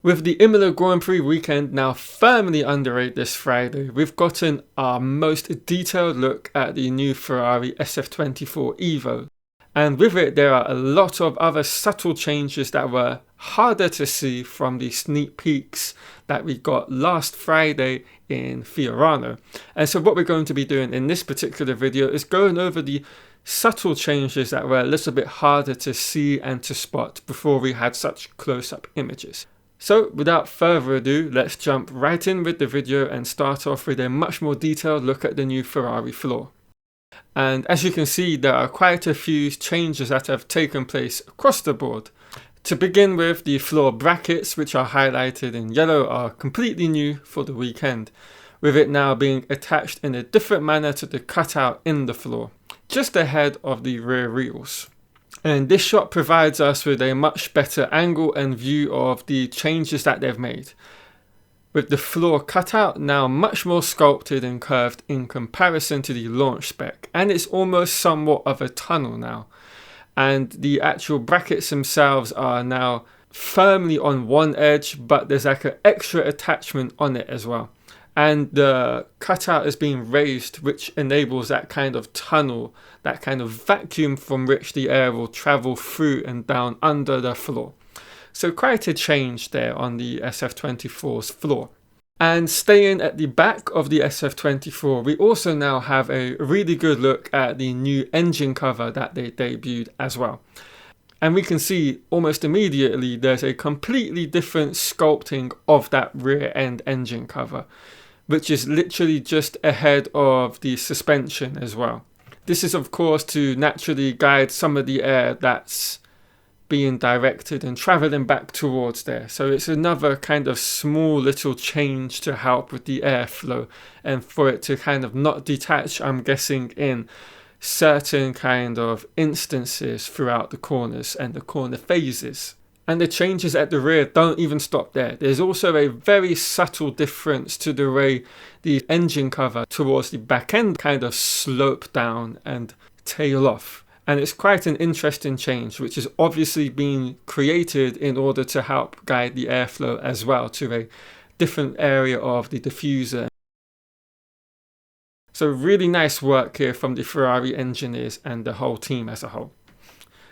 With the Imola Grand Prix weekend now firmly underway this Friday, we've gotten our most detailed look at the new Ferrari SF-24 EVO. And with it, there are a lot of other subtle changes that were harder to see from the sneak peeks that we got last Friday in Fiorano. And so what we're going to be doing in this particular video is going over the subtle changes that were a little bit harder to see and to spot before we had such close-up images. So without further ado, let's jump right in with the video and start off with a much more detailed look at the new Ferrari floor. And as you can see, there are quite a few changes that have taken place across the board. To begin with, the floor brackets, which are highlighted in yellow, are completely new for the weekend, with it now being attached in a different manner to the cutout in the floor, just ahead of the rear wheels. And this shot provides us with a much better angle and view of the changes that they've made, with the floor cutout now much more sculpted and curved in comparison to the launch spec, and it's almost somewhat of a tunnel now. And the actual brackets themselves are now firmly on one edge, but there's like an extra attachment on it as well. And the cutout is being raised, which enables that kind of tunnel, that kind of vacuum from which the air will travel through and down under the floor. So quite a change there on the SF-24's floor. And staying at the back of the SF-24, we also now have a really good look at the new engine cover that they debuted as well. And we can see almost immediately there's a completely different sculpting of that rear end engine cover, which is literally just ahead of the suspension as well. This is of course to naturally guide some of the air that's being directed and traveling back towards there. So it's another kind of small little change to help with the airflow and for it to kind of not detach, I'm guessing, in certain kind of instances throughout the corners and the corner phases. And the changes at the rear don't even stop there. There's also a very subtle difference to the way the engine cover towards the back end kind of slope down and tail off. And it's quite an interesting change, which is obviously being created in order to help guide the airflow as well to a different area of the diffuser. So really nice work here from the Ferrari engineers and the whole team as a whole.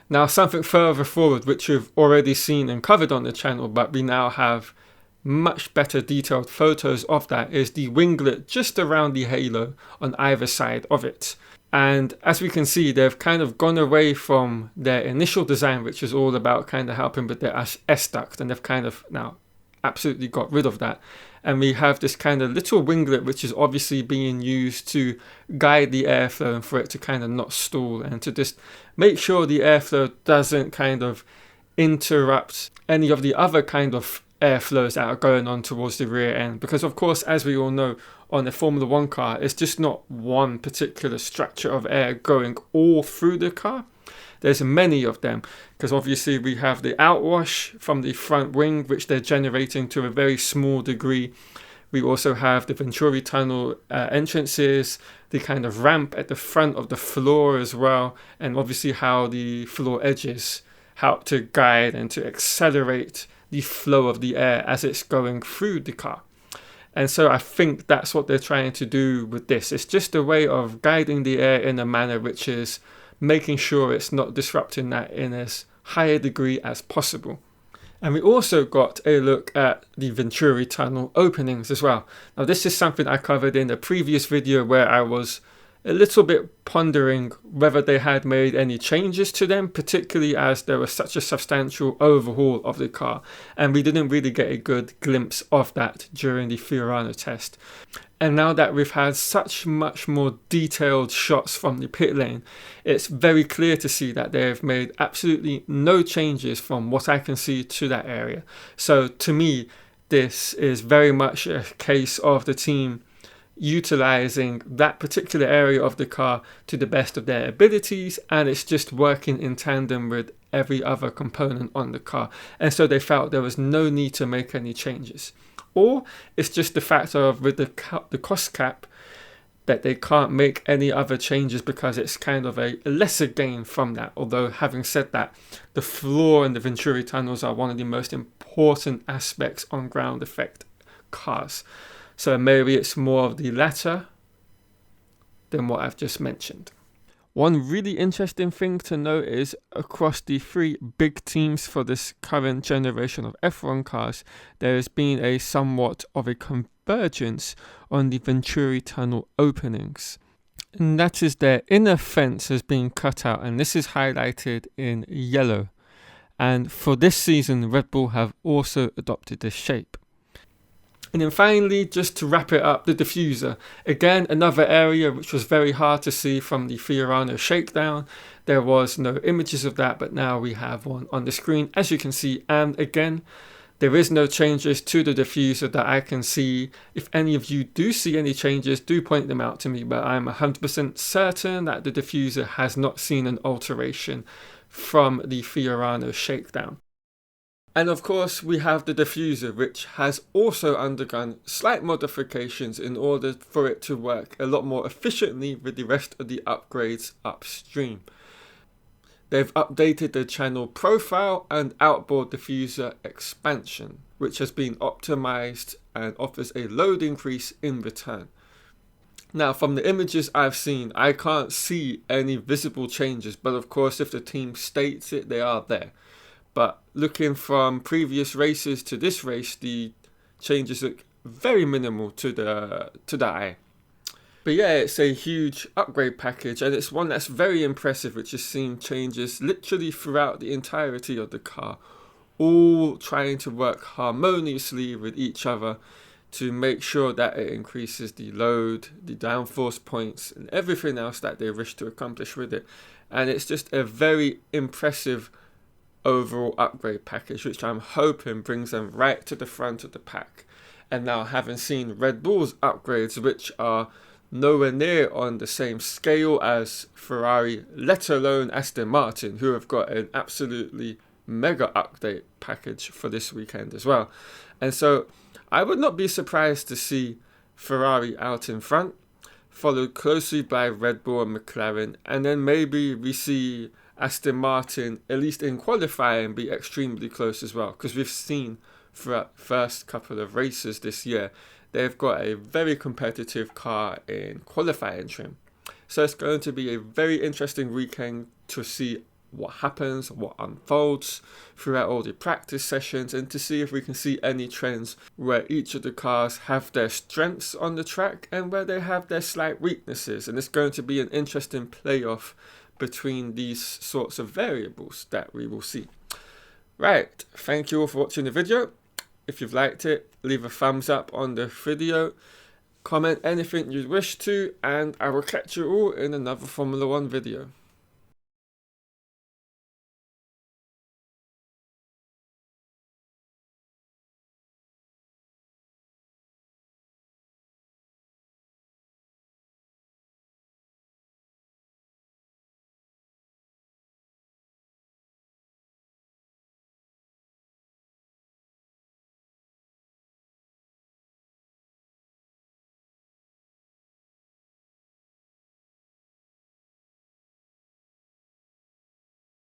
Now something further forward, which you've already seen and covered on the channel, but we now have much better detailed photos of that, is the winglet just around the halo on either side of it. And as we can see, they've kind of gone away from their initial design, which is all about kind of helping with their S-duct, and they've kind of now absolutely got rid of that. And we have this kind of little winglet, which is obviously being used to guide the airflow and for it to kind of not stall and to just make sure the airflow doesn't kind of interrupt any of the other kind of airflows that are going on towards the rear end. Because of course, as we all know, on a Formula 1 car, it's just not one particular structure of air going all through the car. There's many of them, because obviously we have the outwash from the front wing, which they're generating to a very small degree. We also have the Venturi tunnel entrances, the kind of ramp at the front of the floor as well, and obviously how the floor edges help to guide and to accelerate the flow of the air as it's going through the car. And so I think that's what they're trying to do with this. It's just a way of guiding the air in a manner which is making sure it's not disrupting that in as high a degree as possible. And we also got a look at the Venturi tunnel openings as well. Now this is something I covered in a previous video where I was a little bit pondering whether they had made any changes to them, particularly as there was such a substantial overhaul of the car, and we didn't really get a good glimpse of that during the Fiorano test. And now that we've had such much more detailed shots from the pit lane, it's very clear to see that they've made absolutely no changes from what I can see to that area. So to me, this is very much a case of the team utilizing that particular area of the car to the best of their abilities, and it's just working in tandem with every other component on the car, and so they felt there was no need to make any changes. Or it's just the fact of with the cost cap, that they can't make any other changes because it's kind of a lesser gain from that. Although having said that, the floor and the Venturi tunnels are one of the most important aspects on ground effect cars. So maybe it's more of the latter than what I've just mentioned. One really interesting thing to note is across the three big teams for this current generation of F1 cars, there has been a somewhat of a convergence on the Venturi tunnel openings. And that is their inner fence has been cut out, and this is highlighted in yellow. And for this season, Red Bull have also adopted this shape. And then finally, just to wrap it up, the diffuser. Again, another area which was very hard to see from the Fiorano shakedown. There was no images of that, but now we have one on the screen, as you can see. And again, there is no changes to the diffuser that I can see. If any of you do see any changes, do point them out to me, but I'm 100% certain that the diffuser has not seen an alteration from the Fiorano shakedown. And of course, we have the diffuser, which has also undergone slight modifications in order for it to work a lot more efficiently with the rest of the upgrades upstream. They've updated the channel profile and outboard diffuser expansion, which has been optimized and offers a load increase in return. Now, from the images I've seen, I can't see any visible changes, but of course, if the team states it, they are there. But looking from previous races to this race, the changes look very minimal to the eye. But yeah, it's a huge upgrade package, and it's one that's very impressive, which has seen changes literally throughout the entirety of the car, all trying to work harmoniously with each other to make sure that it increases the load, the downforce points, and everything else that they wish to accomplish with it. And it's just a very impressive overall upgrade package, which I'm hoping brings them right to the front of the pack. And now, having seen Red Bull's upgrades, which are nowhere near on the same scale as Ferrari, let alone Aston Martin, who have got an absolutely mega update package for this weekend as well. And so I would not be surprised to see Ferrari out in front, followed closely by Red Bull and McLaren, and then maybe we see Aston Martin, at least in qualifying, be extremely close as well, because we've seen throughout the first couple of races this year, they've got a very competitive car in qualifying trim. So it's going to be a very interesting weekend to see what happens, what unfolds throughout all the practice sessions, and to see if we can see any trends where each of the cars have their strengths on the track and where they have their slight weaknesses. And it's going to be an interesting playoff between these sorts of variables that we will see. Right, thank you all for watching the video. If you've liked it, leave a thumbs up on the video, comment anything you wish to, and I will catch you all in another Formula 1 video.